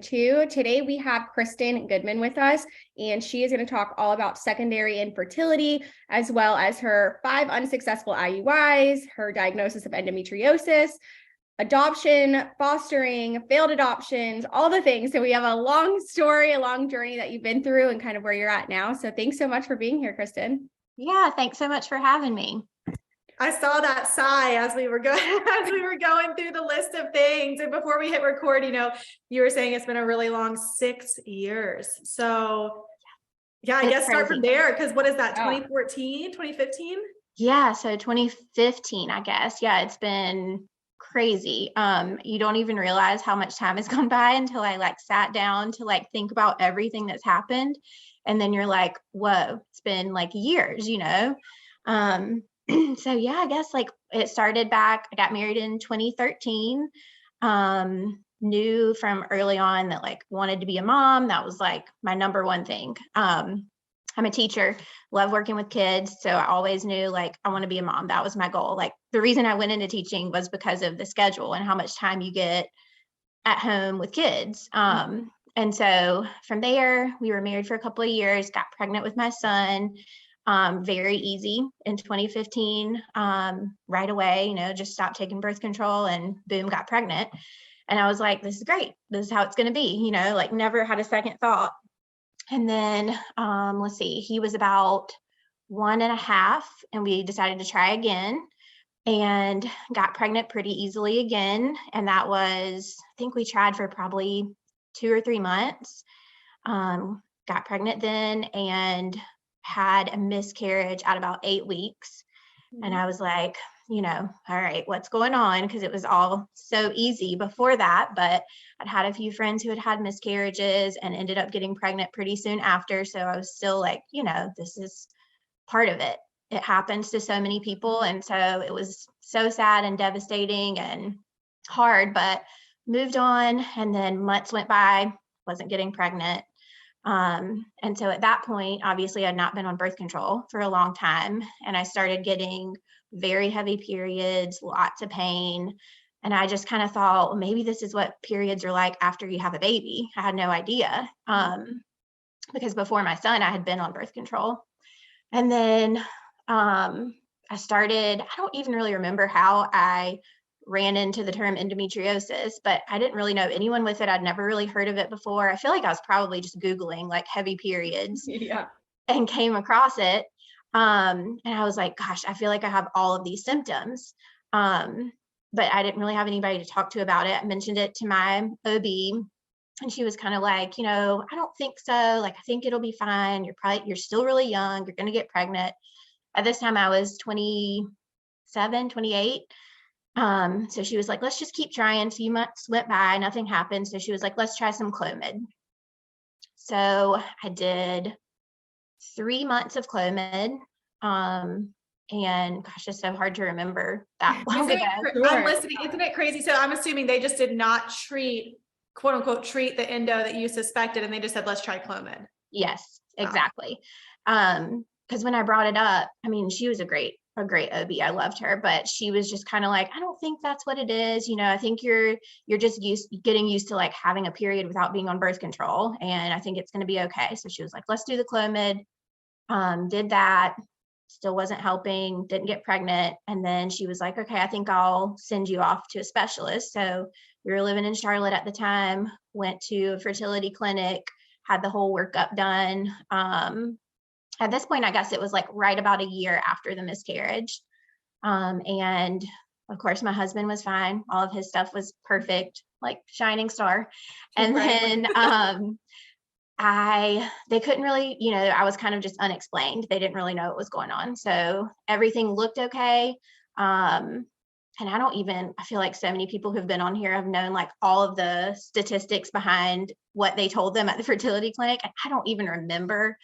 season 2. Today we have Kristen Goodman with us, and she is going to talk all about secondary infertility, as well as her 5 unsuccessful IUIs, her diagnosis of endometriosis, adoption, fostering, failed adoptions, all the things. So we have a long story, a long journey that you've been through and kind of where you're at now. So thanks so much for being here, Kristen. Yeah, thanks so much for having me. I saw that sigh as we were going through the list of things. And before we hit record, you were saying it's been a really long 6 years. So yeah, I guess start from there. Cause what is that? 2014, 2015? Yeah. So 2015, I guess. Yeah. It's been crazy. You don't even realize how much time has gone by until I sat down to think about everything that's happened. And then you're like, whoa, it's been years, So yeah, I guess it started back, I got married in 2013, knew from early on that wanted to be a mom. That was my number one thing. I'm a teacher, love working with kids. So I always knew I want to be a mom. That was my goal. The reason I went into teaching was because of the schedule and how much time you get at home with kids. And so from there, we were married for a couple of years, got pregnant with my son. Very easy in 2015, right away, just stopped taking birth control and boom, got pregnant. And I was like, this is great. This is how it's going to be, never had a second thought. And then, let's see, he was about 1.5 and we decided to try again and got pregnant pretty easily again. And that was, I think we tried for probably 2 or 3 months, got pregnant then and had a miscarriage at about 8 weeks. And I was like, all right, what's going on? Because it was all so easy before that. But I'd had a few friends who had had miscarriages and ended up getting pregnant pretty soon after. So I was still this is part of it. It happens to so many people. And so it was so sad and devastating and hard, but moved on. And then months went by, wasn't getting pregnant. And so at that point, obviously I'd not been on birth control for a long time. And I started getting very heavy periods, lots of pain. And I just kind of thought, well, maybe this is what periods are like after you have a baby. I had no idea. Because before my son, I had been on birth control. And then, I don't even really remember how I ran into the term endometriosis, but I didn't really know anyone with it. I'd never really heard of it before. I feel like I was probably just Googling heavy periods and came across it. And I was like, gosh, I feel like I have all of these symptoms. But I didn't really have anybody to talk to about it. I mentioned it to my OB and she was kind of like, I don't think so. I think it'll be fine. You're still really young. You're going to get pregnant. At this time I was 27, 28. So she was like, let's just keep trying. A few months went by, nothing happened. So she was like, let's try some Clomid. So I did 3 months of Clomid. And gosh, it's so hard to remember that long ago. I'm listening. Isn't it crazy? So I'm assuming they just did not quote unquote, treat the endo that you suspected. And they just said, let's try Clomid. Yes, exactly. Because when I brought it up, she was a great OB. I loved her, but she was just kind of like, I don't think that's what it is. I think you're just getting used to having a period without being on birth control. And I think it's going to be okay. So she was like, let's do the Clomid. Did that, still wasn't helping, didn't get pregnant. And then she was like, okay, I think I'll send you off to a specialist. So we were living in Charlotte at the time, went to a fertility clinic, had the whole workup done. At this point, I guess it was right about a year after the miscarriage. And of course, my husband was fine. All of his stuff was perfect, shining star. And then they couldn't really, I was kind of just unexplained. They didn't really know what was going on. So everything looked okay. And I feel like so many people who've been on here have known all of the statistics behind what they told them at the fertility clinic. And I don't even remember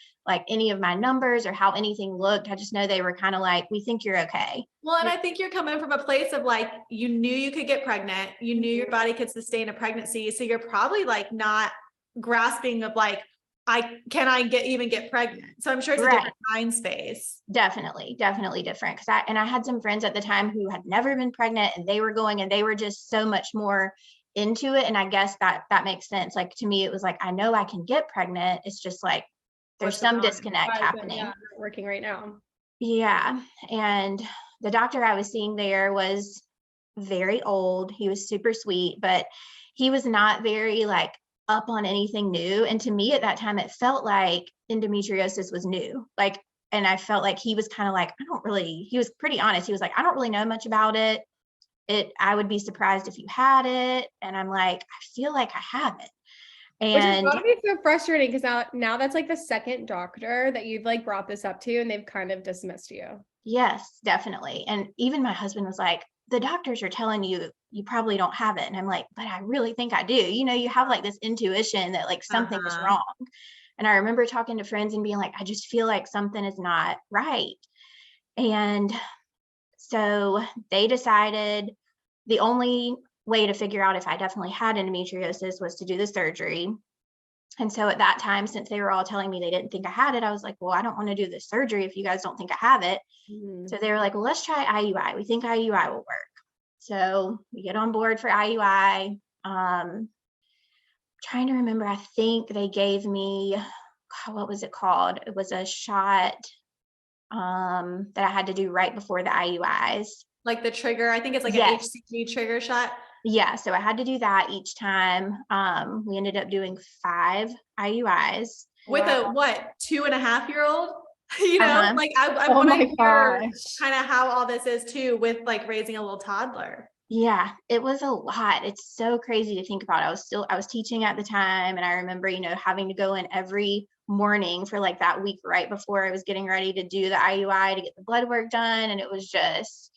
any of my numbers or how anything looked. I just know they were kind of we think you're okay. Well, and I think you're coming from a place of you knew you could get pregnant. You knew your body could sustain a pregnancy. So you're probably not grasping of can I even get pregnant? So I'm sure it's a different mind space. Definitely different. I had some friends at the time who had never been pregnant and they were going and they were just so much more into it. And I guess that makes sense. Like, to me, it was like, I know I can get pregnant. It's just like, there's some disconnect happening. Yeah, working right now. Yeah. And the doctor I was seeing there was very old. He was super sweet, but he was not very like up on anything new. And to me at that time, it felt like endometriosis was new. Like, and I felt like he was kind of like, he was pretty honest. He was like, I don't really know much about it. I would be surprised if you had it. And I'm like, I feel like I have it. Which is And gotta be so frustrating because now that's like the second doctor that you've like brought this up to and they've kind of dismissed you. yes, definitely. And even my husband was like, the doctors are telling you you probably don't have it. And I'm like, but I really think I do. You know, you have like this intuition that like something is wrong. And I remember talking to friends and being like, I just feel like something is not right. And so they decided the only way to figure out if I definitely had endometriosis was to do the surgery. And so at that time, since they were all telling me they didn't think I had it, I was like, well, I don't want to do this surgery if you guys don't think I have it. Mm-hmm. So they were like, well, let's try IUI. We think IUI will work. So we get on board for IUI. Trying to remember, I think they gave me, what was it called? It was a shot that I had to do right before the IUIs. Like the trigger, I think it's like an HCG trigger shot. Yeah, so I had to do that each time. We ended up doing 5 IUIs. With a 2.5-year-old? You know, like I want to hear kind of how all this is too with like raising a little toddler. Yeah, it was a lot. It's so crazy to think about. I was teaching at the time, and I remember, you know, having to go in every morning for like that week right before I was getting ready to do the IUI to get the blood work done, and it was just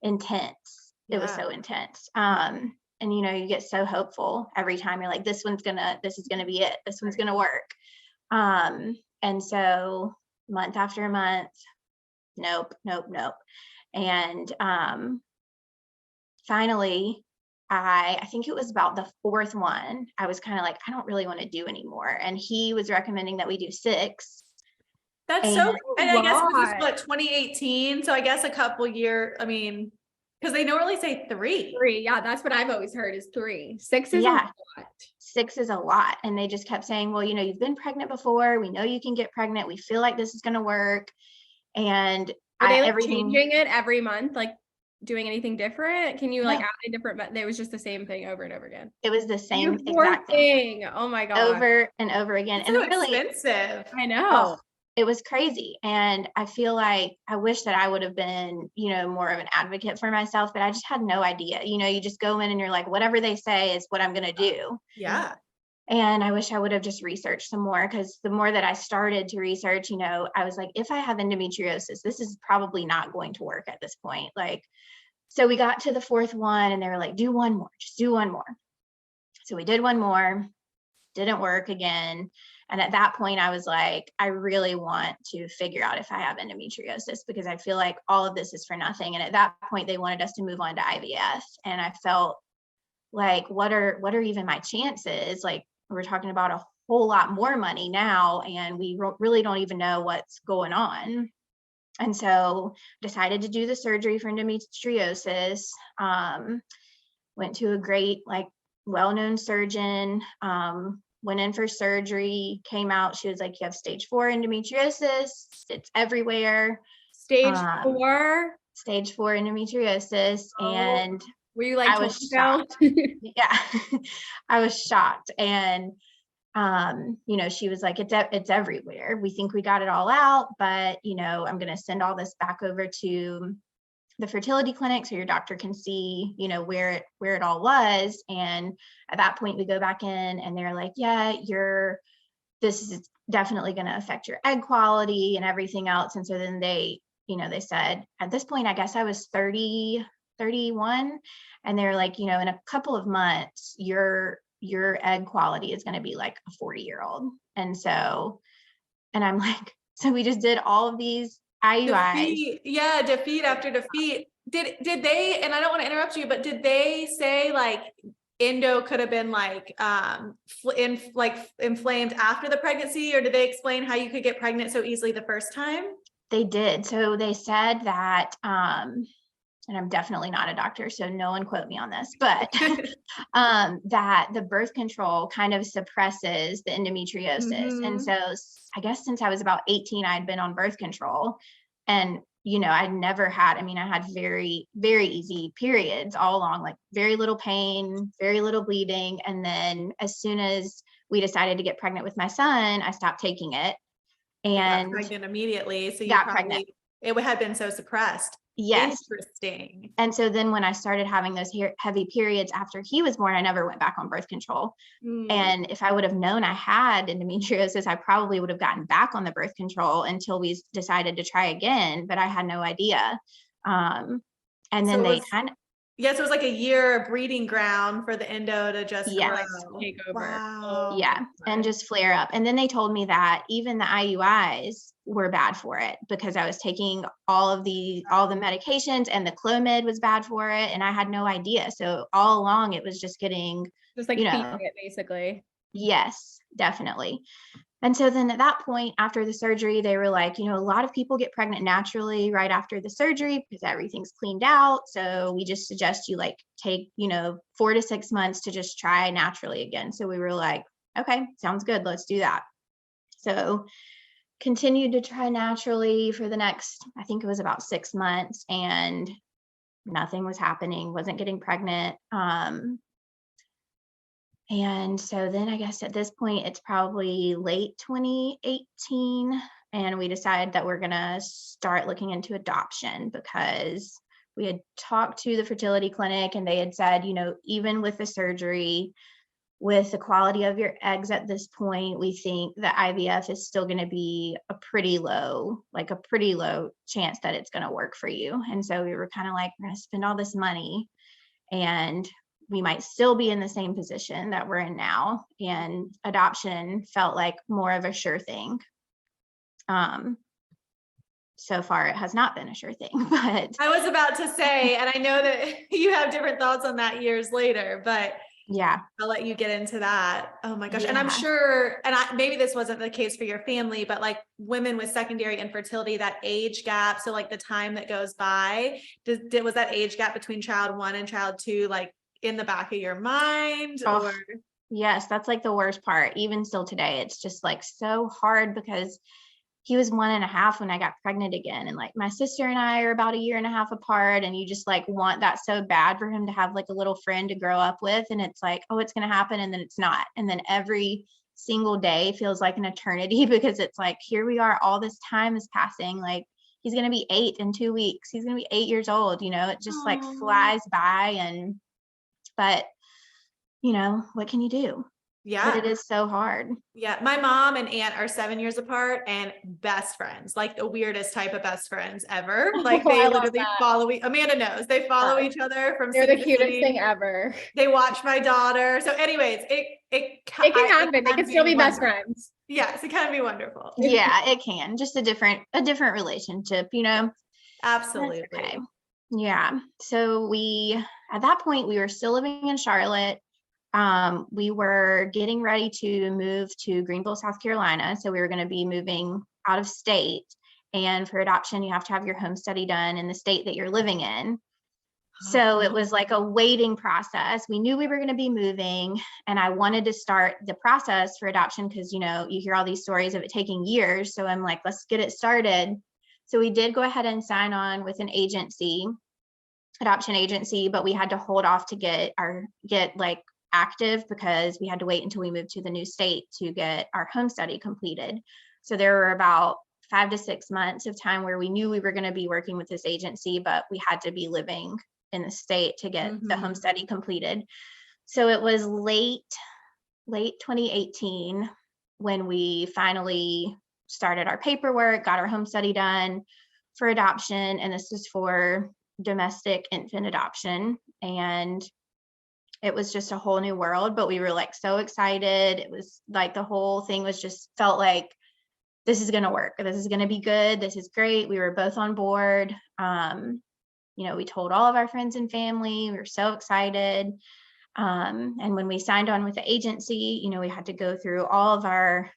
intense. It was so intense. And you know, you get so hopeful every time. You're like, this is gonna be it. This one's gonna work. And so month after month, nope. And finally, I think it was about the 4th one, I was kind of like, I don't really want to do anymore. And he was recommending that we do 6. That's and I guess this was what, 2018. So I guess a couple year, I mean, because they normally say 3. 3, yeah, that's what I've always heard is 3. 6 is a lot. 6 is a lot. And they just kept saying, well, you know, you've been pregnant before. We know you can get pregnant. We feel like this is going to work. And are they like changing it every month? Like doing anything different? Can you like add a different, but it was just the same thing over and over again? It was the same exact thing. Oh my God. Over and over again. It's so really expensive. I know. It was crazy. And I feel like I wish that I would have been, you know, more of an advocate for myself, but I just had no idea. You know, you just go in and you're like, whatever they say is what I'm going to do. Yeah. And I wish I would have just researched some more, because the more that I started to research, you know, I was like, if I have endometriosis, this is probably not going to work at this point. Like, so we got to the 4th one and they were like, do one more, just do one more. So we did one more, didn't work again. And at that point, I was like, I really want to figure out if I have endometriosis, because I feel like all of this is for nothing. And at that point, they wanted us to move on to IVF. And I felt like, what are even my chances? Like, we're talking about a whole lot more money now, and we really don't even know what's going on. And so decided to do the surgery for endometriosis. Went to a great, like, well-known surgeon. Went in for surgery, came out, she was like, you have stage 4 endometriosis. It's everywhere. Stage 4? Stage 4 endometriosis. And were you like, I was shocked. Yeah, I was shocked. And, you know, she was like, it's everywhere. We think we got it all out, but, you know, I'm going to send all this back over to the fertility clinic so your doctor can see, you know, where it all was. And at that point we go back in and they're like, yeah, this is definitely going to affect your egg quality and everything else. And so then they, you know, they said at this point, I guess I was 31, and they're like, you know, in a couple of months, your egg quality is going to be like a 40-year-old. And I'm like, so we just did all of these IUIs. Defeat after defeat. Did they, and I don't want to interrupt you, but did they say like endo could have been like inflamed after the pregnancy, or did they explain how you could get pregnant so easily the first time? They did. So they said that and I'm definitely not a doctor, so no one quote me on this, but that the birth control kind of suppresses the endometriosis. And so I guess since I was about 18, I'd been on birth control, and I'd never had, I had very, very easy periods all along, like very little pain, very little bleeding. And then as soon as we decided to get pregnant with my son, I stopped taking it and got pregnant immediately. So you got probably, pregnant. it had been so suppressed. Yes. Interesting. And so then when I started having those heavy periods after he was born, I never went back on birth control. And if I would have known I had endometriosis, I probably would have gotten back on the birth control until we decided to try again, but I had no idea. And then so it was like a year breeding ground for the endo to just take over. Wow. Yeah. And just flare up. And then they told me that even the IUIs were bad for it because I was taking all the medications, and the Clomid was bad for it. And I had no idea. So all along it was just getting, feeding it basically. Yes, definitely. And so then at that point, after the surgery, they were like, a lot of people get pregnant naturally right after the surgery because everything's cleaned out. So we just suggest you take, 4 to 6 months to just try naturally again. So we were like, okay, sounds good. Let's do that. So continued to try naturally for the next, I think it was about 6 months, and nothing was happening, wasn't getting pregnant. And so then I guess at this point, it's probably late 2018, and we decided that we're going to start looking into adoption because we had talked to the fertility clinic, and they had said, even with the surgery, with the quality of your eggs at this point, we think that IVF is still going to be a pretty low chance that it's going to work for you. And so we were kind of like, we're going to spend all this money, and we might still be in the same position that we're in now. And adoption felt like more of a sure thing. So far, it has not been a sure thing, but I was about to say, and I know that you have different thoughts on that years later, but yeah, I'll let you get into that. Oh my gosh. Yeah. And I'm sure, and maybe this wasn't the case for your family, but like women with secondary infertility, that age gap. So like the time that goes by, was that age gap between child 1 and child 2, like in the back of your mind? Or yes, that's like the worst part. Even still today, it's just like so hard because he was 1.5 when I got pregnant again. And like my sister and I are about 1.5 years apart, and you just like want that so bad for him to have like a little friend to grow up with. And it's like, oh, it's going to happen. And then it's not. And then every single day feels like an eternity because it's like, here we are, all this time is passing. Like he's going to be 8 in 2 weeks. He's going to be 8 years old. It just like flies by. But what can you do? yeah, but it is so hard. Yeah. My mom and aunt are 7 years apart and best friends, like the weirdest type of best friends ever. Like they literally follow Amanda knows they follow each other from they're the cutest thing ever. They watch my daughter. So anyways, it can happen. They can still be best friends. Yes, it can be wonderful. Yeah, it can. Just a different relationship, Absolutely. Okay. Yeah. So at that point, we were still living in Charlotte. We were getting ready to move to Greenville, South Carolina. So we were going to be moving out of state. And for adoption, you have to have your home study done in the state that you're living in. So it was like a waiting process. We knew we were going to be moving, and I wanted to start the process for adoption because, you hear all these stories of it taking years. So I'm like, let's get it started. So we did go ahead and sign on with an adoption agency, but we had to hold off to get active because we had to wait until we moved to the new state to get our home study completed. So there were about 5 to 6 months of time where we knew we were going to be working with this agency, but we had to be living in the state to get the home study completed. So it was late 2018 when we finally started our paperwork, got our home study done for adoption. And this was for domestic infant adoption. And it was just a whole new world, but we were like so excited. It was like the whole thing felt like this is going to work. This is going to be good. This is great. We were both on board. We told all of our friends and family. We were so excited. And when we signed on with the agency, we had to go through all of our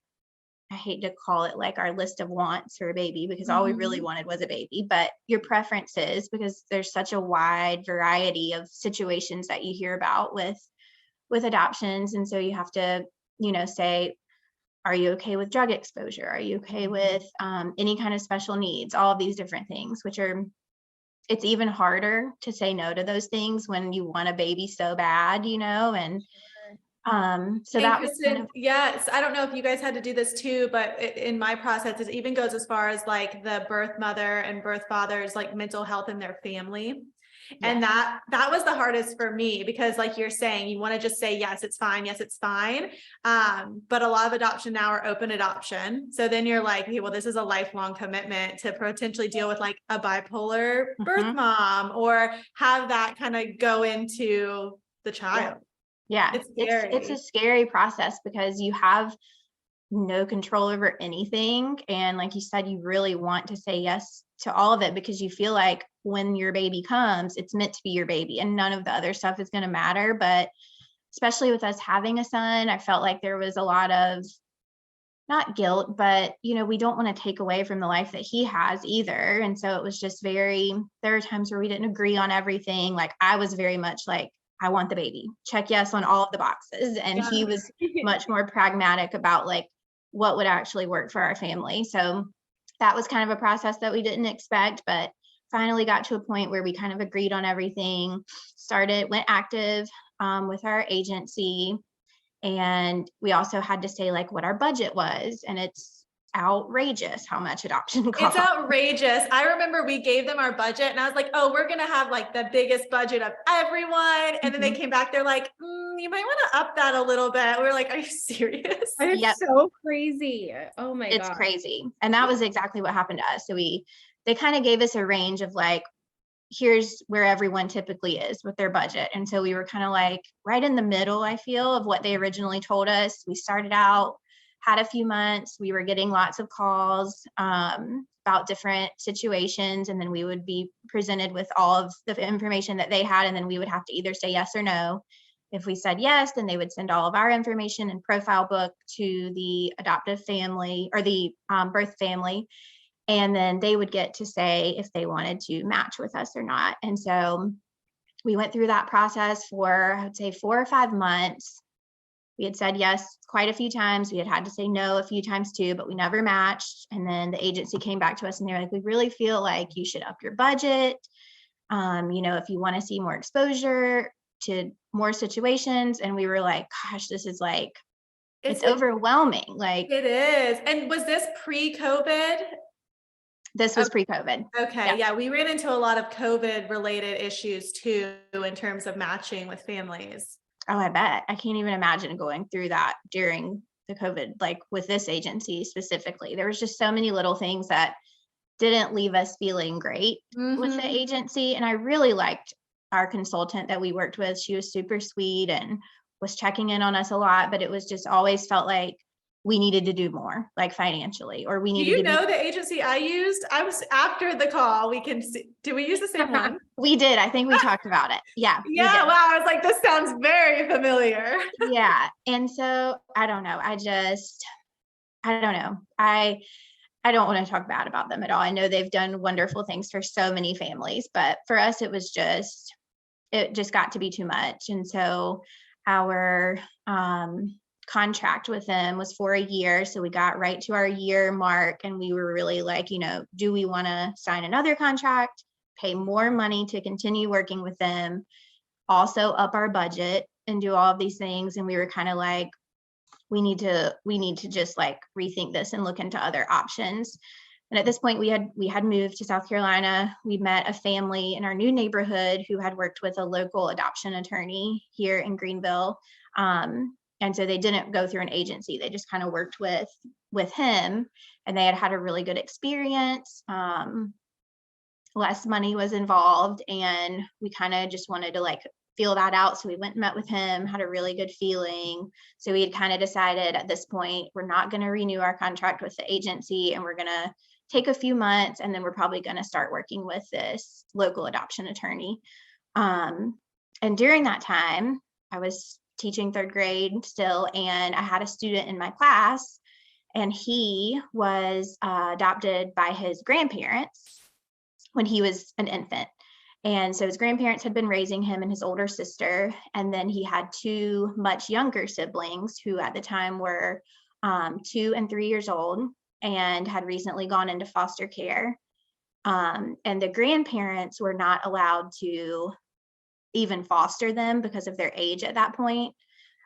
I hate to call it like our list of wants for a baby, because all we really wanted was a baby, but your preferences, because there's such a wide variety of situations that you hear about with adoptions. And so you have to, say, are you okay with drug exposure? Are you okay with any kind of special needs? All of these different things, it's even harder to say no to those things when you want a baby so bad, and so And that was Kristen, yes, I don't know if you guys had to do this too, but in my process, it even goes as far as like the birth mother and birth father's like mental health in their family. And that was the hardest for me, because like you're saying, you want to just say, yes, it's fine. Yes, it's fine. But a lot of adoption now are open adoption. So then you're like, hey, well, this is a lifelong commitment to potentially deal with like a bipolar birth mom, or have that kind of go into the child. Yeah, It's scary. it's a scary process, because you have no control over anything. And like you said, you really want to say yes to all of it, because you feel like when your baby comes, it's meant to be your baby and none of the other stuff is going to matter. But especially with us having a son, I felt like there was a lot of, not guilt, but we don't want to take away from the life that he has either. And so it was just there are times where we didn't agree on everything. Like I was very much like, I want the baby, check yes on all of the boxes. And he was much more pragmatic about like what would actually work for our family. So that was kind of a process that we didn't expect, but finally got to a point where we kind of agreed on everything, went active with our agency. And we also had to say like what our budget was. And it's outrageous how much adoption costs. It's outrageous. I remember we gave them our budget and I was like, oh, we're going to have like the biggest budget of everyone. And then they came back, they're like, you might want to up that a little bit. We're like, are you serious? It's so crazy. Oh my God. It's crazy. And that was exactly what happened to us. So they kind of gave us a range of like, here's where everyone typically is with their budget. And so we were kind of like right in the middle, I feel, of what they originally told us. We started out, had a few months, we were getting lots of calls about different situations. And then we would be presented with all of the information that they had. And then we would have to either say yes or no. If we said yes, then they would send all of our information and profile book to the adoptive family or the birth family. And then they would get to say if they wanted to match with us or not. And so we went through that process for, I would say, 4 or 5 months. We had said yes quite a few times. We had to say no a few times too, but we never matched. And then the agency came back to us and they're like, we really feel like you should up your budget. If you want to see more exposure to more situations. And we were like, gosh, this is like, it's overwhelming. Like it is. And was this pre-COVID? This was pre-COVID. Okay. Yeah. We ran into a lot of COVID related issues too, in terms of matching with families. Oh, I bet. I can't even imagine going through that during the COVID, like with this agency specifically. There was just so many little things that didn't leave us feeling great with the agency. And I really liked our consultant that we worked with. She was super sweet and was checking in on us a lot, but it was just always felt like we needed to do more, like financially, or we needed the agency I used? I was after the call. We can see. Do we use the same one? We did. I think we talked about it. Yeah. Yeah. Wow. I was like, this sounds very familiar. Yeah. And so I don't know. I don't know. I don't want to talk bad about them at all. I know they've done wonderful things for so many families, but for us, it just got to be too much. And so our contract with them was for a year. So we got right to our year mark and we were really like, do we want to sign another contract, pay more money to continue working with them, also up our budget and do all of these things? And we were kind of like, we need to just like rethink this and look into other options. And at this point we had moved to South Carolina. We met a family in our new neighborhood who had worked with a local adoption attorney here in Greenville. And so they didn't go through an agency. They just kind of worked with him and they had a really good experience. Less money was involved and we kind of just wanted to like feel that out. So we went and met with him, had a really good feeling. So we had kind of decided at this point, we're not going to renew our contract with the agency and we're going to take a few months and then we're probably going to start working with this local adoption attorney. And during that time, I was teaching 3rd grade still, and I had a student in my class and he was adopted by his grandparents when he was an infant. And so his grandparents had been raising him and his older sister. And then he had two much younger siblings who at the time were 2 and 3 years old and had recently gone into foster care. And the grandparents were not allowed to even foster them because of their age at that point.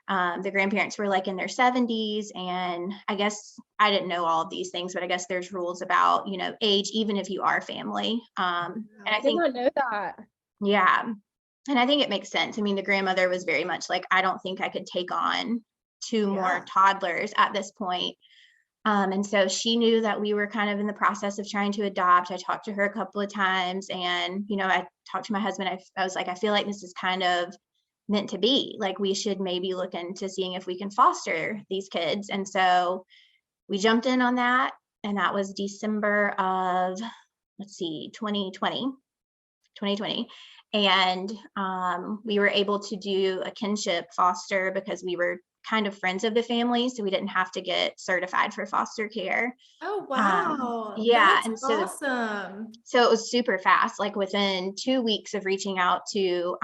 The grandparents were like in their 70s, and I guess I didn't know all of these things, but I guess there's rules about, age, even if you are family. And I did think, not know that. yeah, and I think it makes sense. I mean, the grandmother was very much like, I don't think I could take on two more toddlers at this point. And so she knew that we were kind of in the process of trying to adopt. I talked to her a couple of times, and, I talked to my husband. I was like, I feel like this is kind of meant to be, like, we should maybe look into seeing if we can foster these kids. And so we jumped in on that, and that was December of 2020. And we were able to do a kinship foster because we were kind of friends of the family, so we didn't have to get certified for foster care. Oh, wow. Yeah. That's And so awesome. So it was super fast. Like within 2 weeks of reaching out to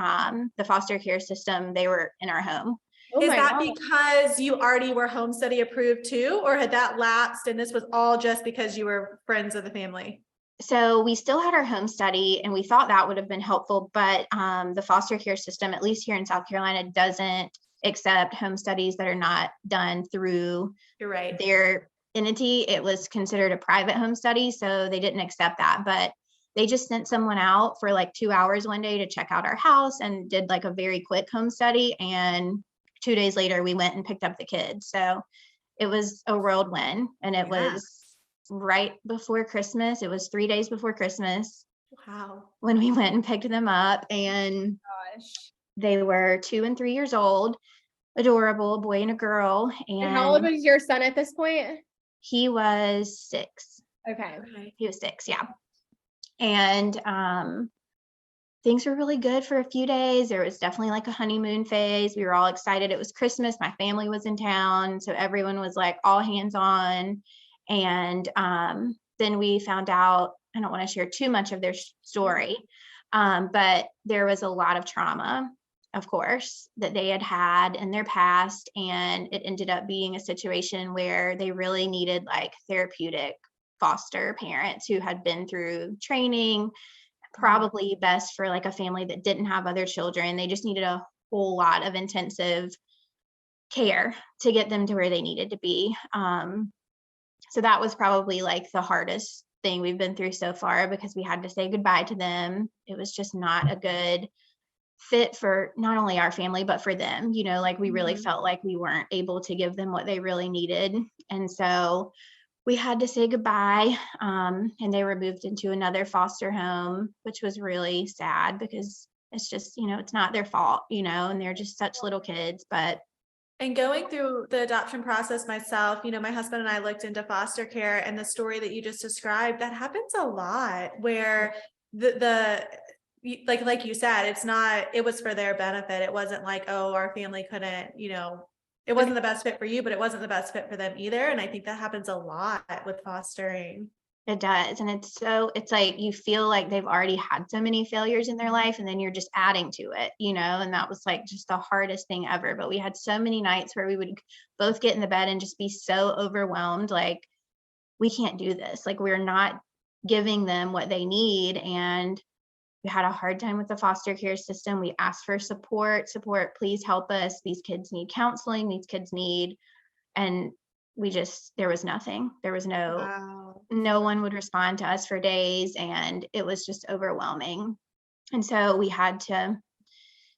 the foster care system, they were in our home. Oh Is my that God. because you already were home study approved too, or had that lapsed and this was all just because you were friends of the family? So we still had our home study, and we thought that would have been helpful, but the foster care system, at least here in South Carolina, doesn't accept home studies that are not done through You're right. their entity. It was considered a private home study, so they didn't accept that. But they just sent someone out for like 2 hours one day to check out our house and did like a very quick home study. And 2 days later, we went and picked up the kids. So it was a whirlwind, and it was right before Christmas. It was 3 days before Christmas. Wow. When we went and picked them up, and they were 2 and 3 years old, adorable, boy and a girl. And how old was your son at this point? He was 6. Okay. He was 6, yeah. And things were really good for a few days. There was definitely like a honeymoon phase. We were all excited. It was Christmas. My family was in town, so everyone was like all hands on. And then we found out, I don't want to share too much of their story, but there was a lot of trauma, of course, that they had had in their past. And it ended up being a situation where they really needed like therapeutic foster parents who had been through training, probably best for like a family that didn't have other children. They just needed a whole lot of intensive care to get them to where they needed to be. So that was probably like the hardest thing we've been through so far, because we had to say goodbye to them. It was just not a good fit for not only our family, but for them. Like we really felt like we weren't able to give them what they really needed. And so we had to say goodbye, and they were moved into another foster home, which was really sad because it's just, it's not their fault, and they're just such little kids. And going through the adoption process myself, my husband and I looked into foster care, and the story that you just described, that happens a lot, where like you said, it was for their benefit. It wasn't like, oh, our family couldn't, it wasn't the best fit for you, but it wasn't the best fit for them either. And I think that happens a lot with fostering. It does. And it's like you feel like they've already had so many failures in their life, and then you're just adding to it, and that was like just the hardest thing ever. But we had so many nights where we would both get in the bed and just be so overwhelmed, like, we can't do this. Like, we're not giving them what they need. And we had a hard time with the foster care system. We asked for support, please help us. These kids need counseling. These kids need, and there was nothing. There was no one would respond to us for days, and it was just overwhelming. And so we had to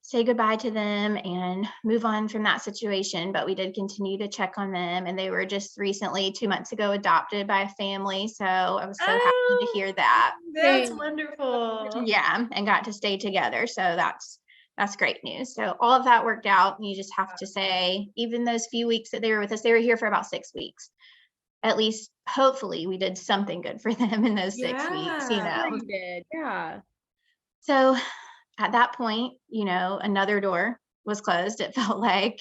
say goodbye to them and move on from that situation. But we did continue to check on them, and they were just recently 2 months ago adopted by a family. So I was so happy to hear that. That's wonderful. Yeah, and got to stay together. So that's great news. So all of that worked out. And you just have to say, even those few weeks that they were with us, they were here for about 6 weeks. At least, hopefully, we did something good for them in those 6 weeks, We did. Yeah. So at that point, another door was closed. It felt like,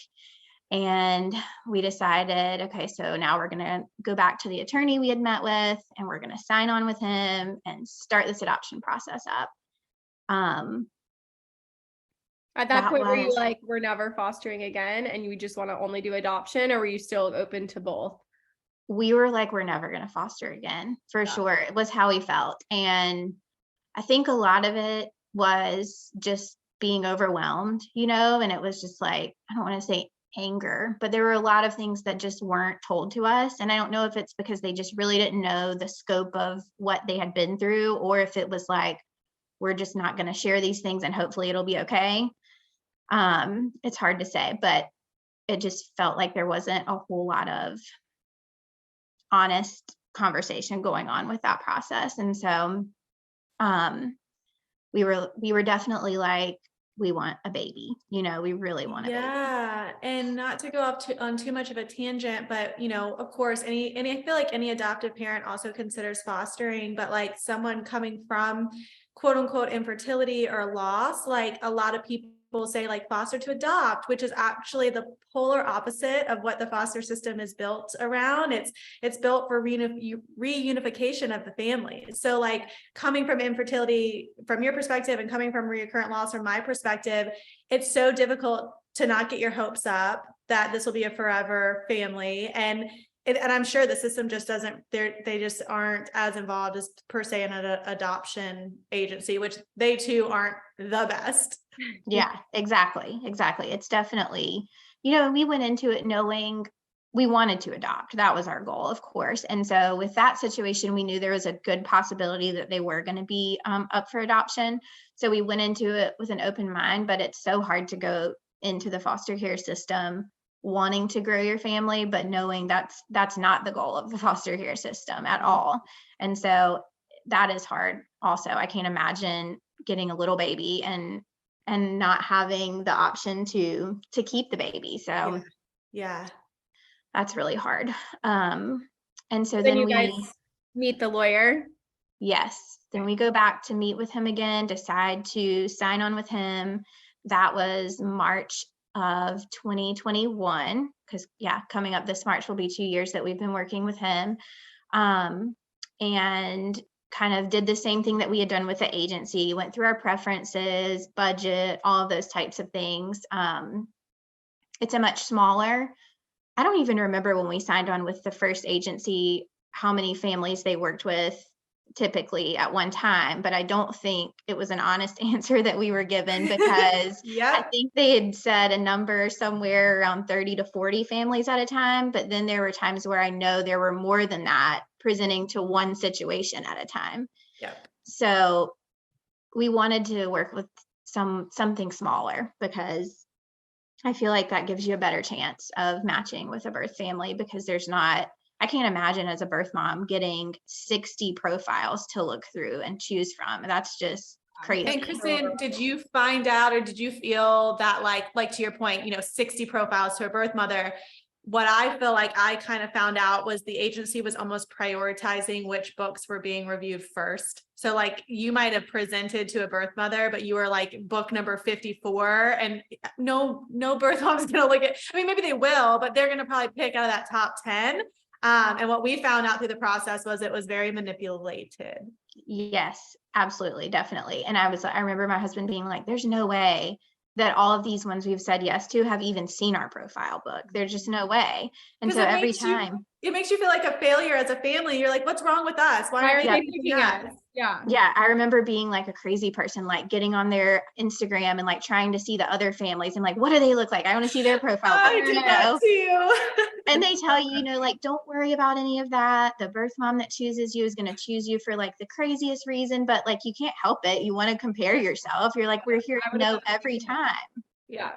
And we decided, okay, so now we're going to go back to the attorney we had met with, and we're going to sign on with him and start this adoption process up. At that point, were you like, we're never fostering again, and you just want to only do adoption, or were you still open to both? We were like, we're never going to foster again, for sure. It was how we felt. And I think a lot of it was just being overwhelmed, and it was just like, I don't want to say anger, but there were a lot of things that just weren't told to us. And I don't know if it's because they just really didn't know the scope of what they had been through, or if it was like, we're just not going to share these things and hopefully it'll be okay. It's hard to say, but it just felt like there wasn't a whole lot of honest conversation going on with that process. And so we were definitely like, we want a baby, we really want a baby. Yeah. And not to go on too much of a tangent, but of course, I feel like any adoptive parent also considers fostering, but like someone coming from quote unquote infertility or loss, like a lot of people say like foster to adopt, which is actually the polar opposite of what the foster system is built around. It's built for reunification of the family. So like coming from infertility from your perspective and coming from recurrent loss from my perspective, it's so difficult to not get your hopes up that this will be a forever family. And I'm sure the system just doesn't, they just aren't as involved as per se in an adoption agency, which they too aren't the best. Yeah, exactly. It's definitely, we went into it knowing we wanted to adopt. That was our goal, of course. And so with that situation, we knew there was a good possibility that they were going to be up for adoption. So we went into it with an open mind, but it's so hard to go into the foster care system wanting to grow your family, but knowing that's not the goal of the foster care system at all. And so that is hard also. I can't imagine getting a little baby and not having the option to keep the baby. So yeah, that's really hard. And so then you guys meet the lawyer. Yes. Then we go back to meet with him again, decide to sign on with him. That was March of 2021, because coming up this March will be 2 years that we've been working with him. And kind of did the same thing that we had done with the agency, went through our preferences, budget, all of those types of things. It's a much smaller, I don't even remember when we signed on with the first agency, how many families they worked with typically at one time, but I don't think it was an honest answer that we were given, because I think they had said a number somewhere around 30 to 40 families at a time, but then there were times where I know there were more than that presenting to one situation at a time. So we wanted to work with something smaller, because I feel like that gives you a better chance of matching with a birth family, because I can't imagine as a birth mom getting 60 profiles to look through and choose from. That's just crazy. And Kristen, did you find out, or did you feel that like to your point, 60 profiles to a birth mother? What I feel like I kind of found out was the agency was almost prioritizing which books were being reviewed first. So like you might have presented to a birth mother, but you were like book number 54, and no birth mom's going to look at, maybe they will, but they're going to probably pick out of that top 10. And what we found out through the process was it was very manipulated. Yes, absolutely. Definitely. And I remember my husband being like, there's no way that all of these ones we've said yes to have even seen our profile book. There's just no way. And so every time it makes you feel like a failure as a family. You're like, what's wrong with us? Why are they picking us? Yeah. I remember being like a crazy person, like getting on their Instagram and like trying to see the other families and like, what do they look like? I want to see their profile. I did that too. And they tell you, like, don't worry about any of that. The birth mom that chooses you is going to choose you for like the craziest reason, but like, you can't help it. You want to compare yourself. You're like, we're here to know every time. Yeah.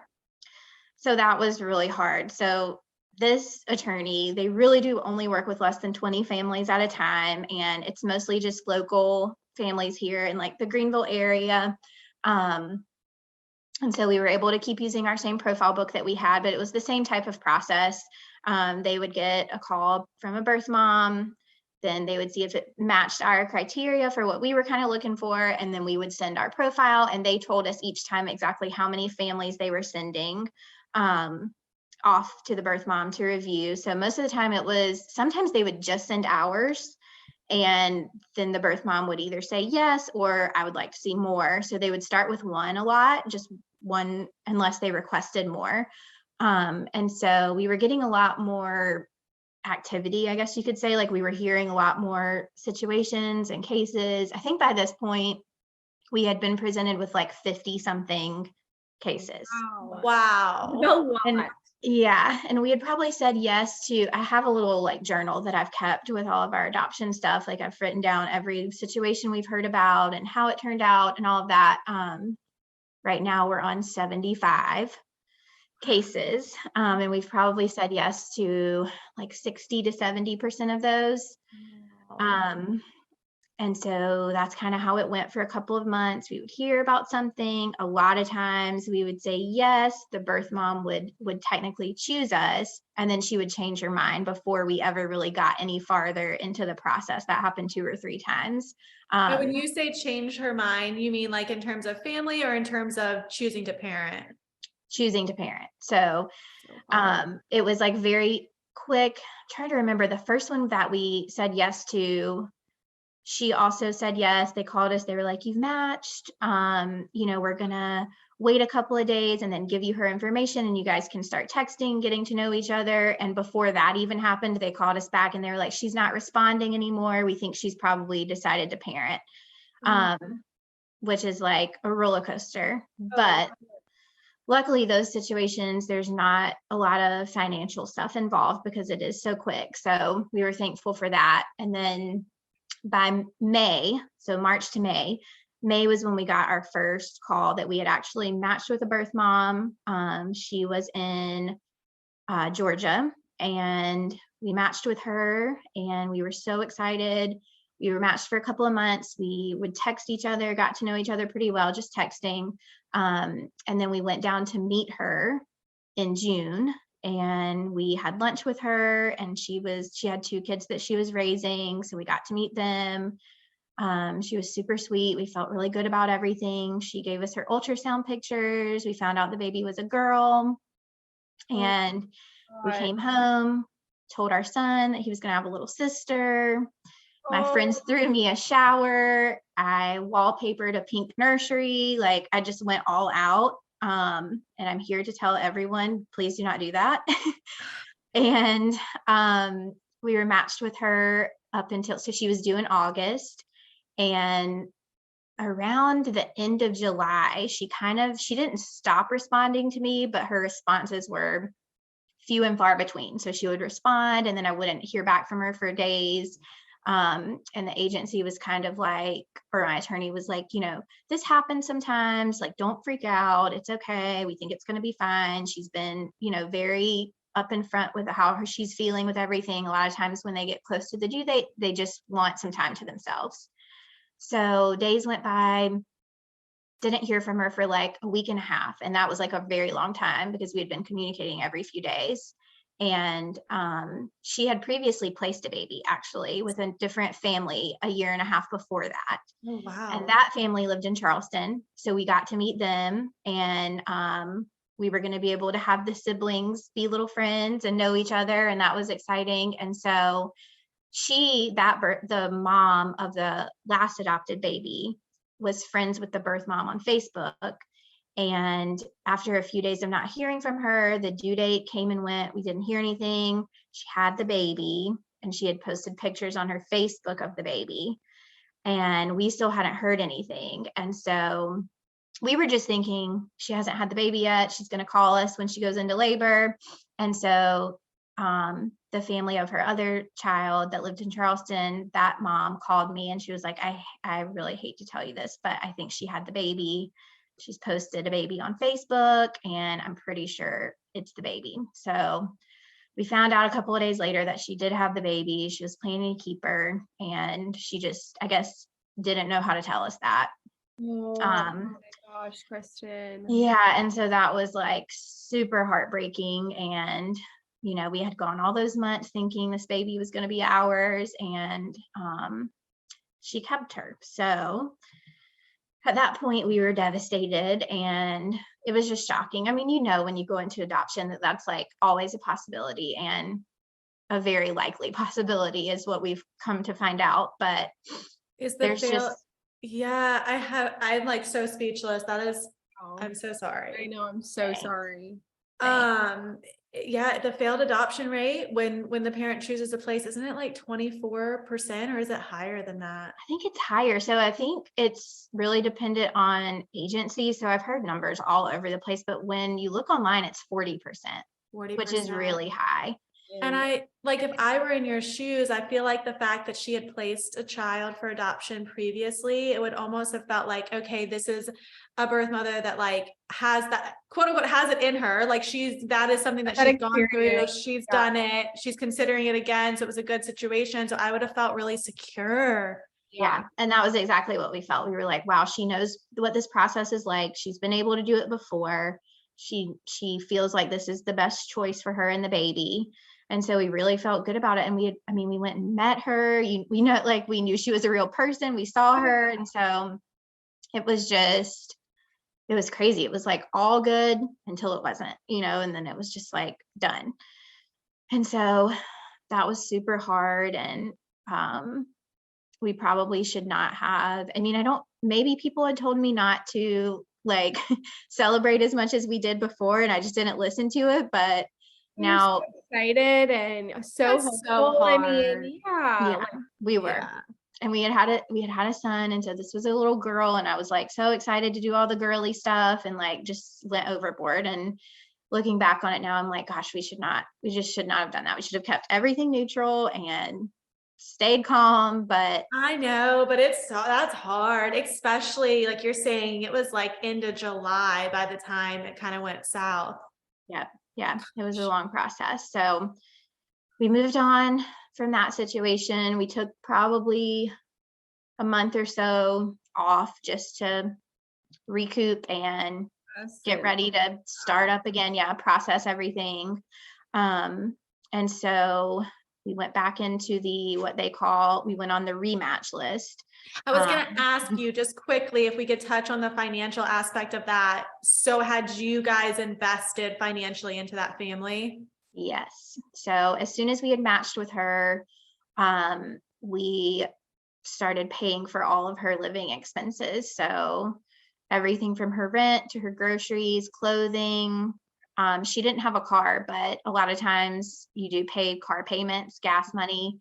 So that was really hard. So this attorney, they really do only work with less than 20 families at a time. And it's mostly just local families here in like the Greenville area. And so we were able to keep using our same profile book that we had, but it was the same type of process. They would get a call from a birth mom, then they would see if it matched our criteria for what we were kind of looking for. And then we would send our profile, and they told us each time exactly how many families they were sending. off to the birth mom to review. So most of the time sometimes they would just send ours, and then the birth mom would either say yes, or I would like to see more. So they would start with one a lot, just one, unless they requested more. And so we were getting a lot more activity, I guess you could say. Like, we were hearing a lot more situations and cases. I think by this point we had been presented with like 50 something cases. Wow. A lot. And yeah, and we had probably said yes to, I have a little like journal that I've kept with all of our adoption stuff. Like, I've written down every situation we've heard about and how it turned out and all of that. Right now we're on 75 cases, and we've probably said yes to like 60 to 70% of those. And so that's kind of how it went for a couple of months. We would hear about something. A lot of times we would say yes. The birth mom would technically choose us, and then she would change her mind before we ever really got any farther into the process. That happened 2 or 3 times. But when you say change her mind, you mean like in terms of family or in terms of choosing to parent? Choosing to parent. So it was like very quick. I'm trying to remember the first one that we said yes to. She also said yes. They called us. They were like, "You've matched. We're gonna wait a couple of days and then give you her information, and you guys can start texting, getting to know each other." And before that even happened, they called us back and they were like, "She's not responding anymore. We think she's probably decided to parent," which is like a roller coaster. But luckily, those situations, there's not a lot of financial stuff involved because it is so quick. So we were thankful for that. And then by May, so March to May was when we got our first call that we had actually matched with a birth mom. She was in Georgia, and we matched with her, and we were so excited. We were matched for a couple of months. We would text each other, got to know each other pretty well, just texting. And then we went down to meet her in June, and we had lunch with her, and she had 2 kids that she was raising. So we got to meet them. She was super sweet. We felt really good about everything. She gave us her ultrasound pictures. We found out the baby was a girl, and we came home, told our son that he was going to have a little sister. My friends threw me a shower. I wallpapered a pink nursery. Like, I just went all out. And I'm here to tell everyone, please do not do that. And we were matched with her up until, so she was due in August. And around the end of July, she didn't stop responding to me, but her responses were few and far between. So she would respond, and then I wouldn't hear back from her for days. And the agency was kind of like, or my attorney was like, this happens sometimes, like, don't freak out. It's okay. We think it's going to be fine. She's been, very up in front with how she's feeling with everything. A lot of times when they get close to the due date, they just want some time to themselves. So days went by, didn't hear from her for like a week and a half. And that was like a very long time because we had been communicating every few days. And she had previously placed a baby actually with a different family a year and a half before that. Oh, wow. And that family lived in Charleston. So we got to meet them, and we were going to be able to have the siblings be little friends and know each other. And that was exciting. And so the mom of the last adopted baby was friends with the birth mom on Facebook. And after a few days of not hearing from her, the due date came and went. We didn't hear anything. She had the baby, and she had posted pictures on her Facebook of the baby, and we still hadn't heard anything. And so we were just thinking, she hasn't had the baby yet. She's going to call us when she goes into labor. And so the family of her other child that lived in Charleston, that mom called me, and she was like, I really hate to tell you this, but I think she had the baby. She's posted a baby on Facebook, and I'm pretty sure it's the baby. So we found out a couple of days later that she did have the baby. She was planning to keep her, and she just, I guess, didn't know how to tell us that. Oh my gosh, Kristen. Yeah. And so that was like super heartbreaking. And, we had gone all those months thinking this baby was going to be ours, and she kept her. So at that point we were devastated, and it was just shocking. I mean, when you go into adoption, that's like always a possibility, and a very likely possibility is what we've come to find out. But I'm like so speechless. That is, I'm so sorry. I know, I'm so sorry. The failed adoption rate when the parent chooses a place, isn't it like 24%, or is it higher than that? I think it's higher. So I think it's really dependent on agency. So I've heard numbers all over the place, but when you look online, it's 40%, which is really high. And I like, if I were in your shoes, I feel like the fact that she had placed a child for adoption previously, it would almost have felt like, okay, this is a birth mother that like has that quote unquote has it in her. Like that is something that she's gone through. She's done it. She's considering it again. So it was a good situation. So I would have felt really secure. Yeah. And that was exactly what we felt. We were like, wow, she knows what this process is like. She's been able to do it before. She feels like this is the best choice for her and the baby. And so we really felt good about it. And we went and met her. We knew she was a real person. We saw her. And so it was crazy. It was like all good until it wasn't, and then it was just like done. And so that was super hard. And we probably should not have, maybe people had told me not to like celebrate as much as we did before, and I just didn't listen to it. But now so excited and so hopeful. Yeah, we were. Yeah. And we had a son, and so this was a little girl, and I was like so excited to do all the girly stuff and like just went overboard. And looking back on it now, I'm like, gosh, we just should not have done that. We should have kept everything neutral and stayed calm. But I know, but that's hard, especially like you're saying, it was like into July by the time it kind of went south. Yeah, it was a long process. So we moved on from that situation. We took probably a month or so off just to recoup and get ready to start up again. Yeah, process everything. And so we went back into we went on the rematch list. I was going to ask you just quickly if we could touch on the financial aspect of that. So had you guys invested financially into that family? Yes. So as soon as we had matched with her, we started paying for all of her living expenses. So everything from her rent to her groceries, clothing. She didn't have a car, but a lot of times you do pay car payments, gas money.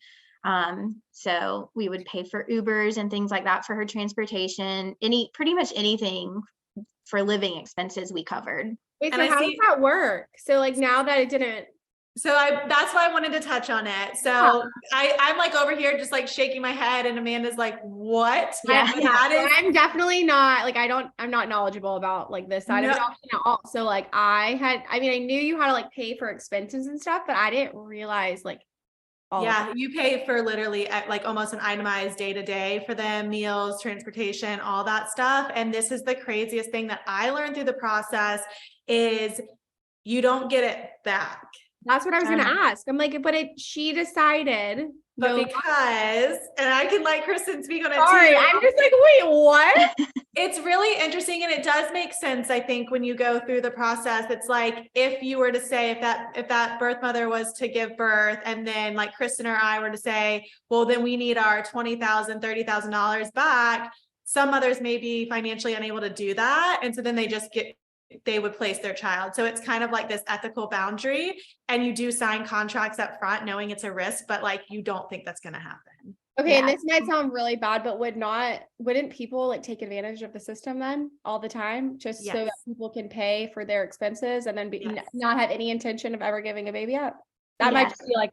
So we would pay for Ubers and things like that for her transportation, pretty much anything for living expenses we covered. Wait, so how does that work? So like now that it didn't. So that's why I wanted to touch on it. So I'm like over here just like shaking my head, and Amanda's like, what? Yeah. I'm definitely not like, I'm not knowledgeable about like this side of adoption at all. So like I knew you had to like pay for expenses and stuff, but I didn't realize like you pay for literally like almost an itemized day-to-day for them, meals, transportation, all that stuff. And this is the craziest thing that I learned through the process is you don't get it back. That's what I was going to ask. I'm like, but she decided. But because, and I can let Kristen speak on it Sorry, too. I'm just like, wait, what? It's really interesting. And it does make sense. I think when you go through the process, it's like, if you were to say, if that birth mother was to give birth, and then like Kristen or I were to say, well, then we need our $20,000, $30,000 back. Some mothers may be financially unable to do that. And so then they would place their child. So it's kind of like this ethical boundary, and you do sign contracts up front knowing it's a risk, but like, you don't think that's going to happen. Okay. Yeah. And this might sound really bad, but wouldn't people like take advantage of the system then all the time just so that people can pay for their expenses and then not have any intention of ever giving a baby up? That might just be like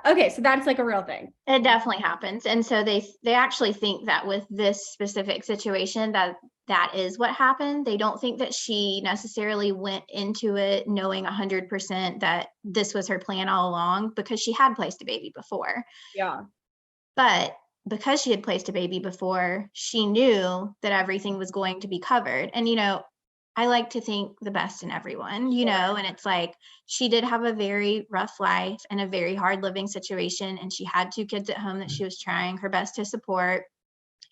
okay. So that's like a real thing. It definitely happens. And so they actually think that with this specific situation that is what happened. They don't think that she necessarily went into it knowing 100% that this was her plan all along, because she had placed a baby before. Yeah. But because she had placed a baby before, she knew that everything was going to be covered. And, I like to think the best in everyone, and it's like, she did have a very rough life and a very hard living situation. And she had 2 kids at home that she was trying her best to support.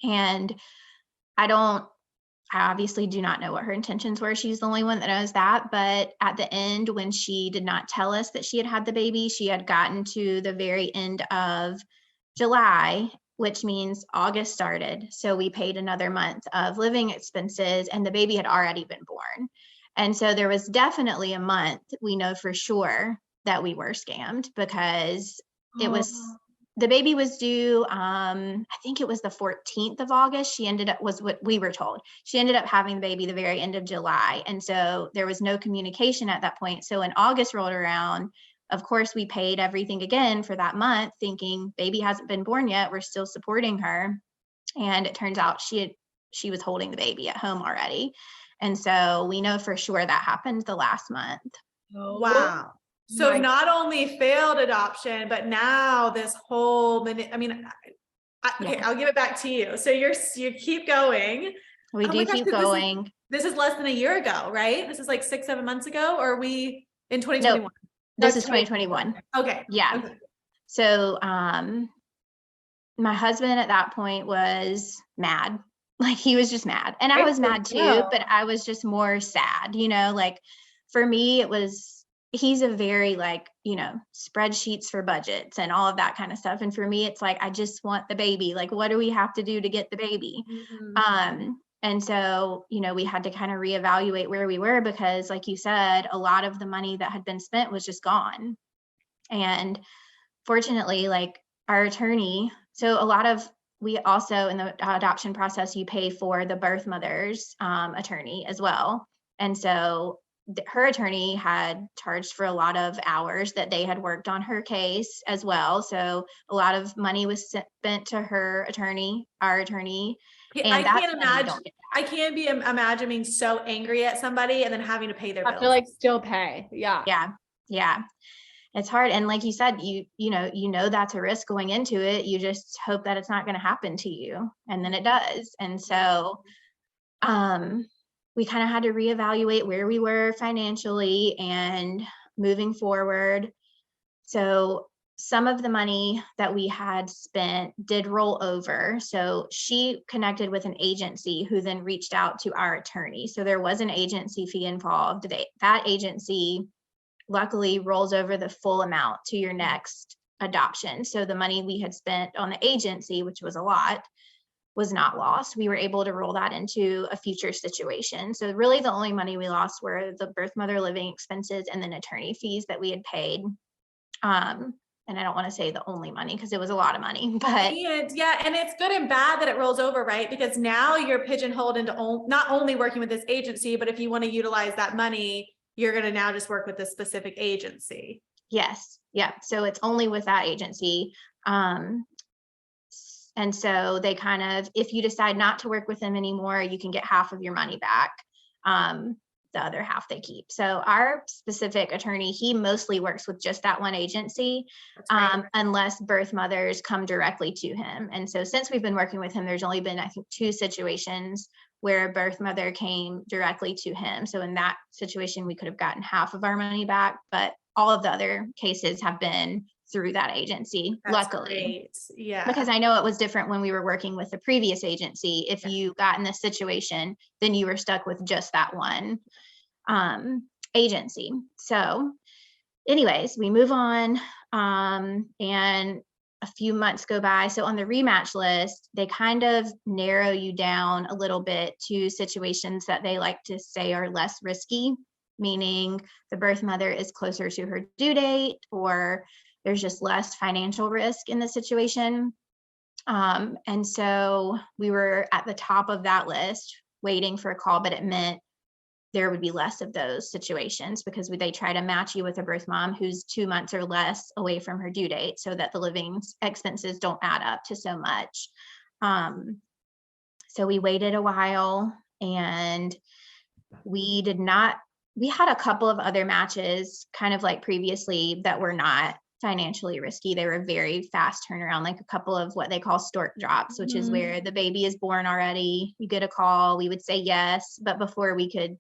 And I don't I obviously do not know what her intentions were. She's the only one that knows that. But at the end, when she did not tell us that she had had the baby, she had gotten to the very end of July, which means August started. So we paid another month of living expenses, and the baby had already been born. And so there was definitely a month, we know for sure, that we were scammed, because it was, the baby was due, I think it was the 14th of August. She ended up, was what we were told. She ended up having the baby the very end of July. And so there was no communication at that point. So when August rolled around, of course, we paid everything again for that month, thinking baby hasn't been born yet. We're still supporting her. And it turns out she was holding the baby at home already. And so we know for sure that happened the last month. Wow. So not only failed adoption, but now this whole, okay, I'll give it back to you. So you keep going. We do keep going. This is less than a year ago, right? This is like 6-7 months ago, or are we in 2021? Nope. This is 2021. Okay. Yeah. Okay. So my husband at that point was mad. Like, he was just mad. And I was mad too, but I was just more sad, like for me, he's a very spreadsheets for budgets and all of that kind of stuff. And for me, it's like, I just want the baby. Like, what do we have to do to get the baby? Mm-hmm. And so, we had to kind of reevaluate where we were, because like you said, a lot of the money that had been spent was just gone. And fortunately, our attorney, so we also, in the adoption process, you pay for the birth mother's attorney as well. And so her attorney had charged for a lot of hours that they had worked on her case as well. So a lot of money was spent to her attorney, our attorney. And I can't imagine. I can't be imagining so angry at somebody and then having to pay their bills. I feel still pay. Yeah. Yeah. It's hard. And like you said, you know, that's a risk going into it. You just hope that it's not going to happen to you. And then it does. And so, we kind of had to reevaluate where we were financially and moving forward. So some of the money that we had spent did roll over. So she connected with an agency who then reached out to our attorney. So there was an agency fee involved. That agency luckily rolls over the full amount to your next adoption. So the money we had spent on the agency, which was a lot, was not lost. We were able to roll that into a future situation. So really the only money we lost were the birth mother living expenses and then attorney fees that we had paid. And I don't want to say the only money because it was a lot of money, but and it's good and bad that it rolls over, right? Because now you're pigeonholed into not only working with this agency, but if you want to utilize that money, you're going to now just work with this specific agency. Yes. Yeah. So it's only with that agency. And so they kind of, if you decide not to work with them anymore, you can get half of your money back. The other half they keep. So our specific attorney, he mostly works with just that one agency, unless birth mothers come directly to him. And so since we've been working with him, there's only been, I think, 2 situations where a birth mother came directly to him. So in that situation, we could have gotten half of our money back, but all of the other cases have been through that agency. That's luckily. Great. Yeah. Because I know it was different when we were working with the previous agency. If you got in this situation, then you were stuck with just that one agency. So anyways, we move on, and a few months go by. So on the rematch list, they kind of narrow you down a little bit to situations that they like to say are less risky, meaning the birth mother is closer to her due date, or there's just less financial risk in the situation. And so we were at the top of that list waiting for a call, but it meant there would be less of those situations because they try to match you with a birth mom who's 2 months or less away from her due date so that the living expenses don't add up to so much. So we waited a while, and we had a couple of other matches kind of like previously that were not financially risky. They were very fast turnaround, like a couple of what they call stork drops, which is where the baby is born already. You get a call, we would say yes, but before we could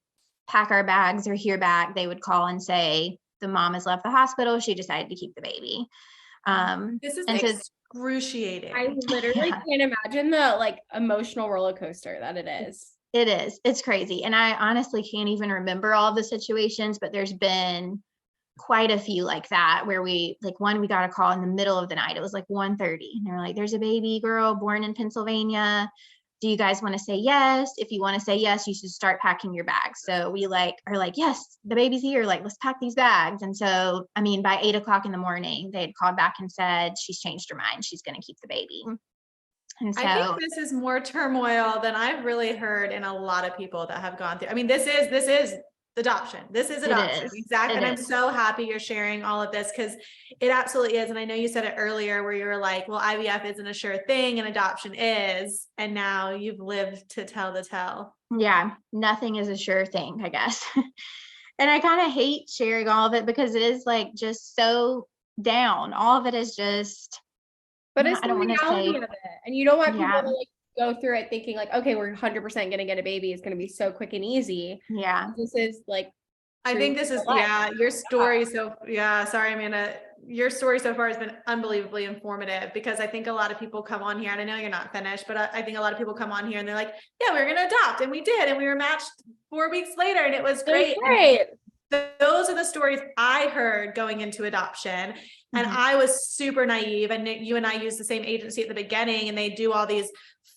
pack our bags or hear back, they would call and say the mom has left the hospital, she decided to keep the baby. This is excruciating. I literally can't imagine the emotional roller coaster that it is. It is. It's crazy. And I honestly can't even remember all of the situations, but there's been quite a few like that where we got a call in the middle of the night. It was like 1:30 and they're like, there's a baby girl born in Pennsylvania. Do you guys want to say yes? If you want to say yes, you should start packing your bags. So we are like, yes, the baby's here. Like, let's pack these bags. And so, I mean, by 8:00 in the morning, they had called back and said, she's changed her mind. She's going to keep the baby. And so I think this is more turmoil than I've really heard in a lot of people that have gone through. I mean, this is adoption. This is adoption. Exactly. And I'm so happy you're sharing all of this because it absolutely is. And I know you said it earlier where you were like, well, IVF isn't a sure thing and adoption is. And now you've lived to tell the tale. Yeah, nothing is a sure thing, I guess. And I kind of hate sharing all of it because it is like just so down. All of it is just, but it's the reality of it. And you don't want people to like go through it thinking like, okay, we're 100% going to get a baby. It's going to be so quick and easy. Yeah. This is like, I think this is, your story. So sorry, Amanda, your story so far has been unbelievably informative because I think a lot of people come on here and I know you're not finished, but I think a lot of people come on here and they're like, yeah, we're going to adopt. And we did. And we were matched 4 weeks later and it was great. Those are the stories I heard going into adoption. And I was super naive. And you and I used the same agency at the beginning and they do all these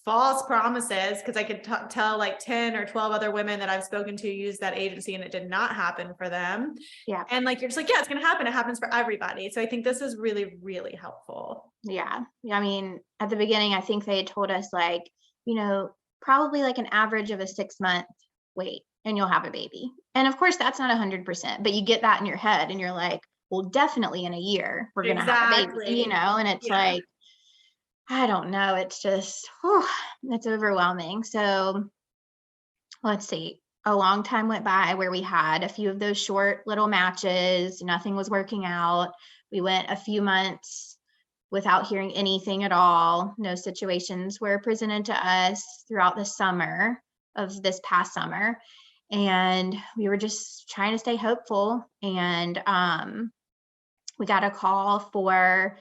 false promises because I could tell like 10 or 12 other women that I've spoken to use that agency and it did not happen for them. Yeah. And like, you're just like, yeah, it's going to happen. It happens for everybody. So I think this is really, really helpful. Yeah. I mean, at the beginning, I think they had told us like, probably like an average of a 6-month wait and you'll have a baby. And of course that's not 100%, but you get that in your head and you're like, well, definitely in a year, we're going to have a baby, and it's like, I don't know. It's just, it's overwhelming. So let's see, a long time went by where we had a few of those short little matches. Nothing was working out. We went a few months without hearing anything at all. No situations were presented to us throughout the summer of this past summer. And we were just trying to stay hopeful. And we got a call for,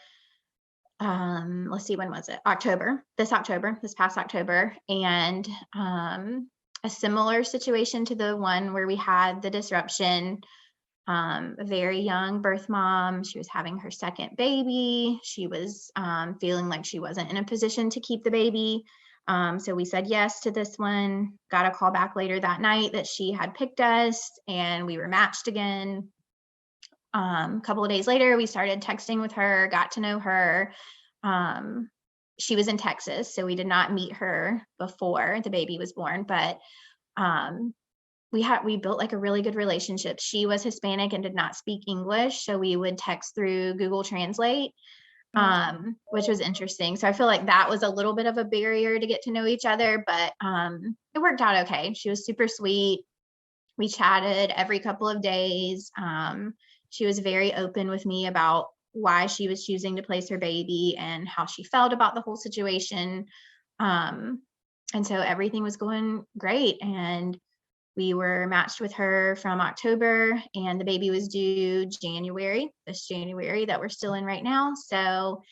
let's see, when was it? This past October. And a similar situation to the one where we had the disruption, a very young birth mom. She was having her second baby. She was feeling like she wasn't in a position to keep the baby. So we said yes to this one, got a call back later that night that she had picked us and we were matched again. A couple of days later, we started texting with her, got to know her. She was in Texas, so we did not meet her before the baby was born, but we built like a really good relationship. She was Hispanic and did not speak English, so we would text through Google Translate, which was interesting. So I feel like that was a little bit of a barrier to get to know each other, but it worked out okay. She was super sweet. We chatted every couple of days. She was very open with me about why she was choosing to place her baby and how she felt about the whole situation. And so everything was going great. And we were matched with her from October and the baby was due this January that we're still in right now. So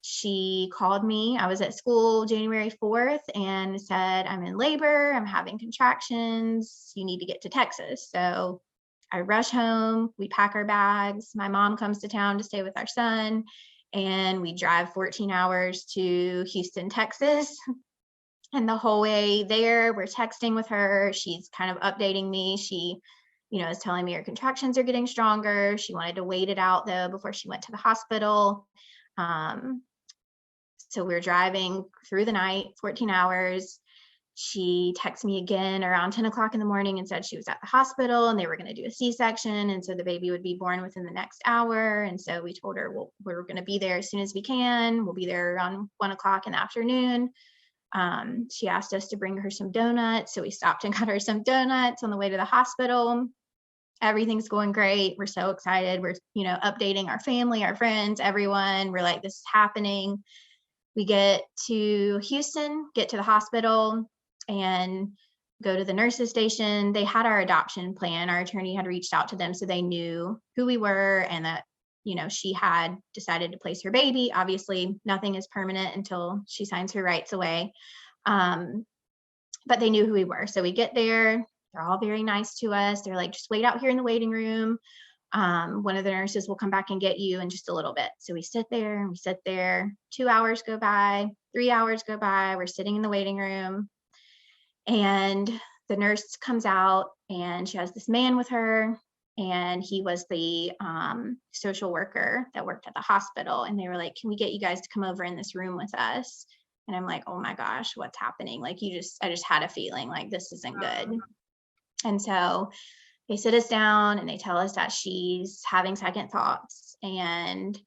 she called me. I was at school January 4th and said, I'm in labor. I'm having contractions. You need to get to Texas. So I rush home, we pack our bags. My mom comes to town to stay with our son and we drive 14 hours to Houston, Texas. And the whole way there, we're texting with her. She's kind of updating me. She, is telling me her contractions are getting stronger. She wanted to wait it out though before she went to the hospital. So we were driving through the night, 14 hours. She texted me again around 10:00 in the morning and said she was at the hospital and they were going to do a C-section. And so the baby would be born within the next hour. And so we told her, well, we're going to be there as soon as we can. We'll be there around 1:00 in the afternoon. She asked us to bring her some donuts. So we stopped and got her some donuts on the way to the hospital. Everything's going great. We're so excited. We're, updating our family, our friends, everyone. We're like, this is happening. We get to Houston, get to the hospital and go to the nurses station. They had our adoption plan. Our attorney had reached out to them. So they knew who we were and that, she had decided to place her baby. Obviously nothing is permanent until she signs her rights away. but they knew who we were. So we get there, they're all very nice to us. They're like, just wait out here in the waiting room. One of the nurses will come back and get you in just a little bit. So we sit there and we sit there. 2 hours go by, 3 hours go by. We're sitting in the waiting room, and the nurse comes out, and she has this man with her, and he was the social worker that worked at the hospital. And they were like, can we get you guys to come over in this room with us? And I'm like, oh my gosh, what's happening? Like, I just had a feeling like this isn't good. And so they sit us down and they tell us that she's having second thoughts, and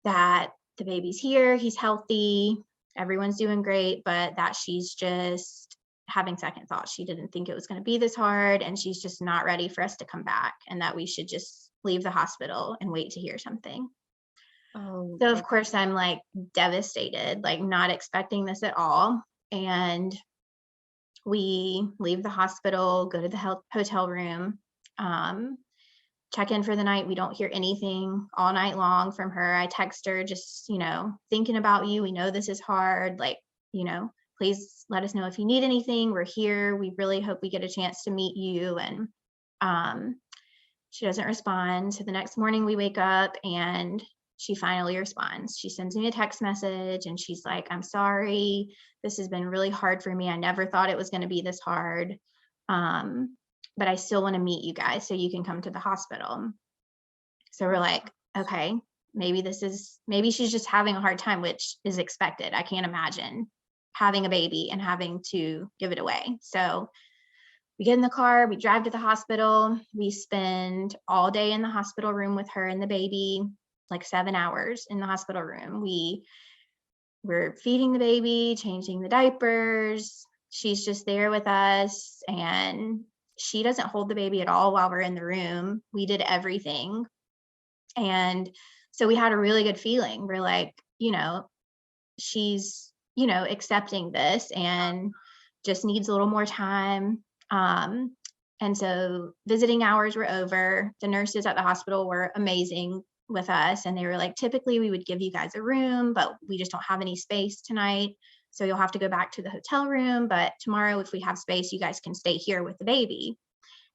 that the baby's here, he's healthy, everyone's doing great, but that she's just having second thoughts. She didn't think it was going to be this hard, and she's just not ready for us to come back, and that we should just leave the hospital and wait to hear something. Oh, So of course I'm like devastated, like not expecting this at all. And we leave the hospital, go to the hotel room, check in for the night. We don't hear anything all night long from her. I text her, just, thinking about you. We know this is hard. Like, please let us know if you need anything. We're here. We really hope we get a chance to meet you. And she doesn't respond. So the next morning we wake up and she finally responds. She sends me a text message and she's like, I'm sorry. This has been really hard for me. I never thought it was going to be this hard. But I still want to meet you guys so you can come to the hospital. So we're like, okay, maybe she's just having a hard time, which is expected. I can't imagine having a baby and having to give it away. So we get in the car, we drive to the hospital. We spend all day in the hospital room with her and the baby, like 7 hours in the hospital room. We're feeding the baby, changing the diapers. She's just there with us, and she doesn't hold the baby at all while we're in the room. We did everything. And so we had a really good feeling. We're like, she's, accepting this and just needs a little more time. And so visiting hours were over. The nurses at the hospital were amazing with us. And they were like, typically we would give you guys a room, but we just don't have any space tonight. So you'll have to go back to the hotel room. But tomorrow, if we have space, you guys can stay here with the baby.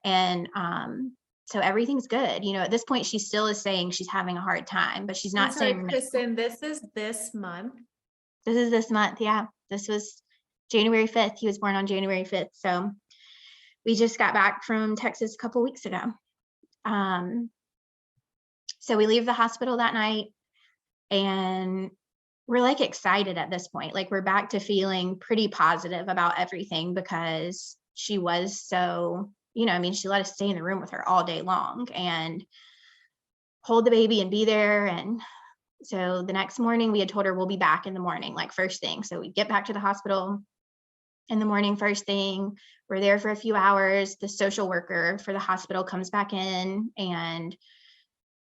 And so everything's good. At this point, she still is saying she's having a hard time, but she's not saying. Kristen, this is this month. This is this month. Yeah. This was January 5th. He was born on January 5th. So we just got back from Texas a couple weeks ago. So we leave the hospital that night, and we're like excited at this point. Like, we're back to feeling pretty positive about everything, because she was so, she let us stay in the room with her all day long and hold the baby and be there. And so the next morning we had told her we'll be back in the morning, like first thing. So we get back to the hospital in the morning, first thing. We're there for a few hours. The social worker for the hospital comes back in, and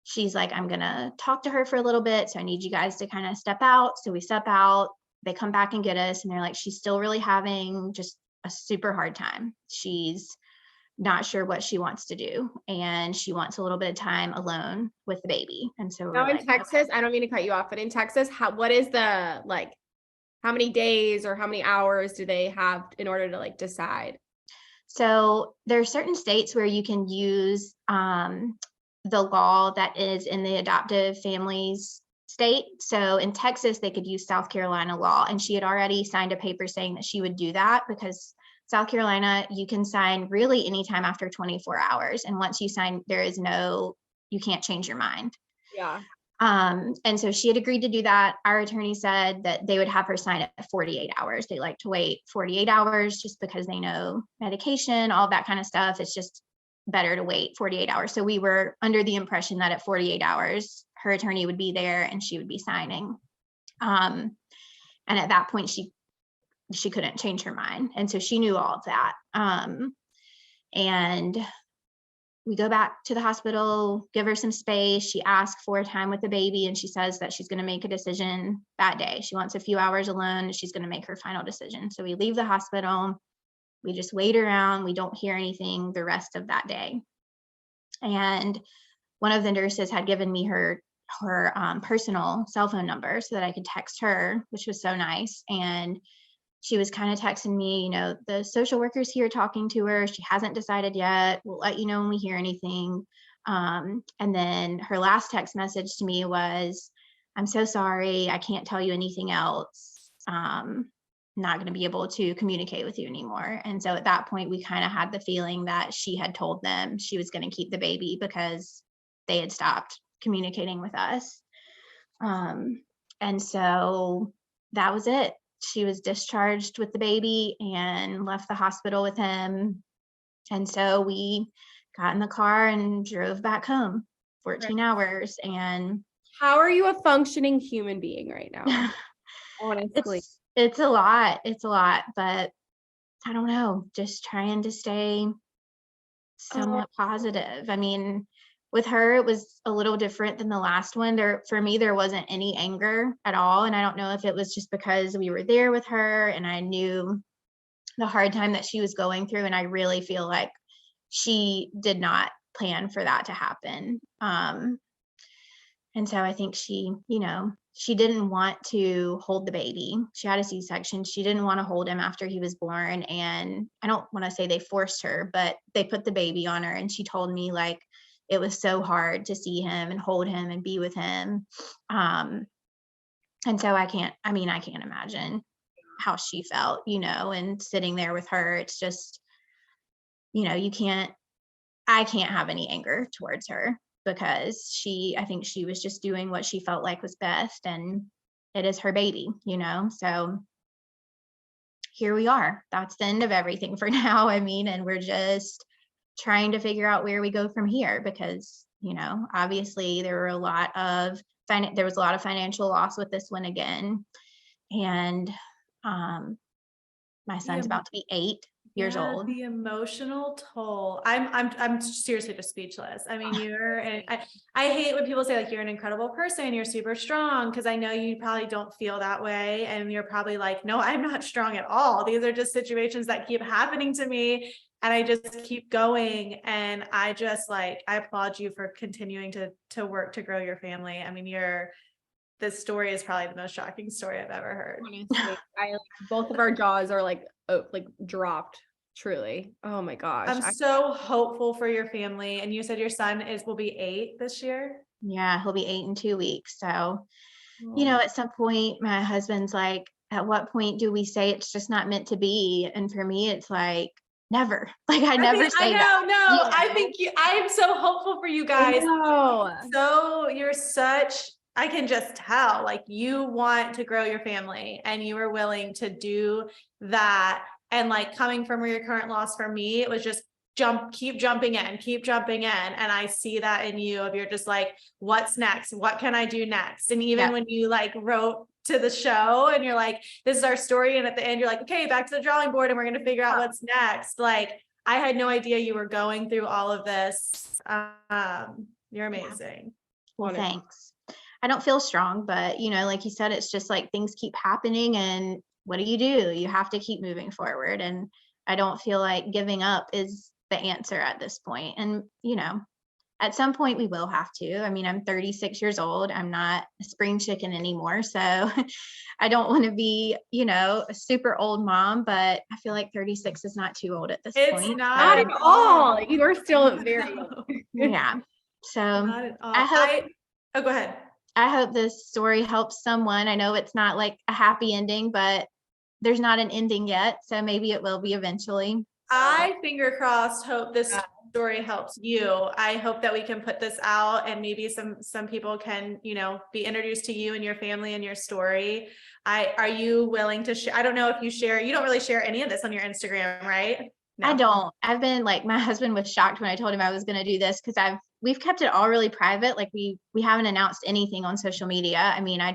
she's like, I'm going to talk to her for a little bit. So I need you guys to kind of step out. So we step out, they come back and get us, and they're like, she's still really having just a super hard time. She's not sure what she wants to do, and she wants a little bit of time alone with the baby. And so now in Texas, okay. I don't mean to cut you off, but in Texas, what is the, how many days or how many hours do they have in order to decide? So there are certain states where you can use the law that is in the adoptive families state. So in Texas, they could use South Carolina law, and she had already signed a paper saying that she would do that, because South Carolina, you can sign really anytime after 24 hours. And once you sign, you can't change your mind. Yeah. And so she had agreed to do that. Our attorney said that they would have her sign at 48 hours. They like to wait 48 hours just because they know medication, all that kind of stuff. It's just better to wait 48 hours. So we were under the impression that at 48 hours, her attorney would be there and she would be signing. And at that point, she couldn't change her mind. And so she knew all of that. And we go back to the hospital, give her some space. She asks for a time with the baby, and she says that she's going to make a decision that day. She wants a few hours alone, and she's going to make her final decision. So we leave the hospital. We just wait around. We don't hear anything the rest of that day. And one of the nurses had given me her personal cell phone number so that I could text her, which was so nice. And she was kind of texting me, the social worker's here talking to her. She hasn't decided yet. We'll let you know when we hear anything. And then her last text message to me was, I'm so sorry. I can't tell you anything else. Not going to be able to communicate with you anymore. And so at that point, we kind of had the feeling that she had told them she was going to keep the baby because they had stopped communicating with us. And so that was it. She was discharged with the baby and left the hospital with him. And so we got in the car and drove back home 14 hours. And how are you a functioning human being right now? Honestly. It's a lot. It's a lot, but I don't know, just trying to stay somewhat positive. I mean, with her, it was a little different than the last one. For me, there wasn't any anger at all. And I don't know if it was just because we were there with her and I knew the hard time that she was going through. And I really feel like she did not plan for that to happen. And so I think she didn't want to hold the baby. She had a C-section. She didn't want to hold him after he was born. And I don't want to say they forced her, but they put the baby on her. And she told me like, it was so hard to see him and hold him and be with him. And so I can't imagine how she felt, and sitting there with her. It's just, I can't have any anger towards her because I think she was just doing what she felt like was best, and it is her baby, so here we are. That's the end of everything for now. And we're just trying to figure out where we go from here because, obviously there was a lot of financial loss with this one again. And my son's about to be 8 years old. The emotional toll. I'm seriously just speechless. I mean, I hate when people say like, you're an incredible person, you're super strong. Cause I know you probably don't feel that way. And you're probably like, no, I'm not strong at all. These are just situations that keep happening to me. And I just keep going. And I applaud you for continuing to work to grow your family. I mean, this story is probably the most shocking story I've ever heard. Honestly, both of our jaws are like dropped. Truly. Oh my gosh. I'm so hopeful for your family. And you said your son will be 8 this year. Yeah, he'll be 8 in 2 weeks. So, at some point my husband's like, at what point do we say it's just not meant to be? And for me, it's like, never. Like I never say that. No, I am so hopeful for you guys. So I can just tell, like you want to grow your family and you are willing to do that. And like coming from your current loss for me, it was just keep jumping in. And I see that in you you're just like, what's next? What can I do next? And even when you like wrote to the show and you're like, this is our story. And at the end, you're like, okay, back to the drawing board and we're going to figure out what's next. Like, I had no idea you were going through all of this. You're amazing. Well, thanks. I don't feel strong, but like you said, it's just like things keep happening and what do? You have to keep moving forward. And I don't feel like giving up is the answer at this point. And, at some point we will have to. I mean, I'm 36 years old. I'm not a spring chicken anymore. So I don't want to be, a super old mom, but I feel like 36 is not too old at this point. It's not at all. You are still very young. Yeah. So not at all. Go ahead. I hope this story helps someone. I know it's not like a happy ending, but there's not an ending yet. So maybe it will be eventually. I finger crossed hope this story helps you. I hope that we can put this out and maybe some people can, be introduced to you and your family and your story. Are you willing to share? I don't know if you don't really share any of this on your Instagram, right? No. I don't. I've been like, my husband was shocked when I told him I was going to do this because we've kept it all really private. Like we haven't announced anything on social media. I mean, I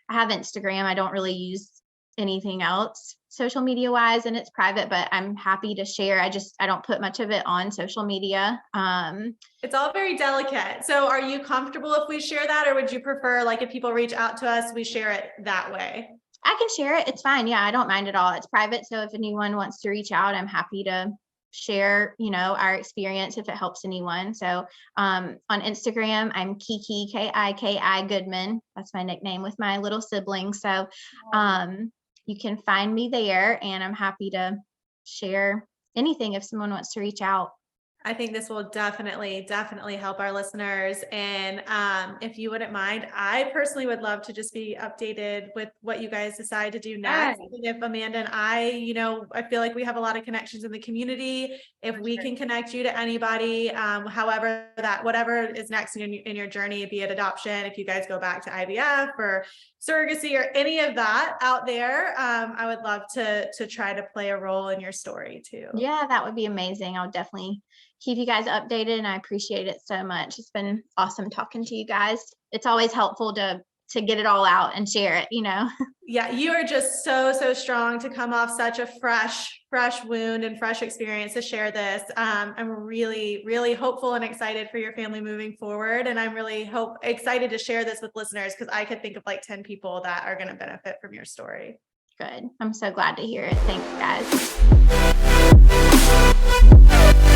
have Instagram. I don't really use anything else social media wise, and it's private, but I'm happy to share. I don't put much of it on social media. It's all very delicate. So are you comfortable if we share that, or would you prefer like if people reach out to us, we share it that way? I can share it. It's fine. Yeah, I don't mind at all. It's private. So if anyone wants to reach out, I'm happy to share, our experience if it helps anyone. So on Instagram, I'm Kiki, Kiki Goodman. That's my nickname with my little siblings. So you can find me there, and I'm happy to share anything if someone wants to reach out. I think this will definitely help our listeners. And if you wouldn't mind, I personally would love to just be updated with what you guys decide to do next. Yes. And if Amanda and I feel like we have a lot of connections in the community. If we can connect you to anybody, whatever is next in your journey, be it adoption, if you guys go back to IVF or surrogacy or any of that out there, I would love to try to play a role in your story too. Yeah, that would be amazing. I would definitely keep you guys updated, and I appreciate it so much. It's been awesome talking to you guys. It's always helpful to get it all out and share it, Yeah, you are just so strong to come off such a fresh wound and fresh experience to share this. I'm really hopeful and excited for your family moving forward. And I'm really excited to share this with listeners, because I could think of like 10 people that are going to benefit from your story. Good. I'm so glad to hear it. Thanks, guys.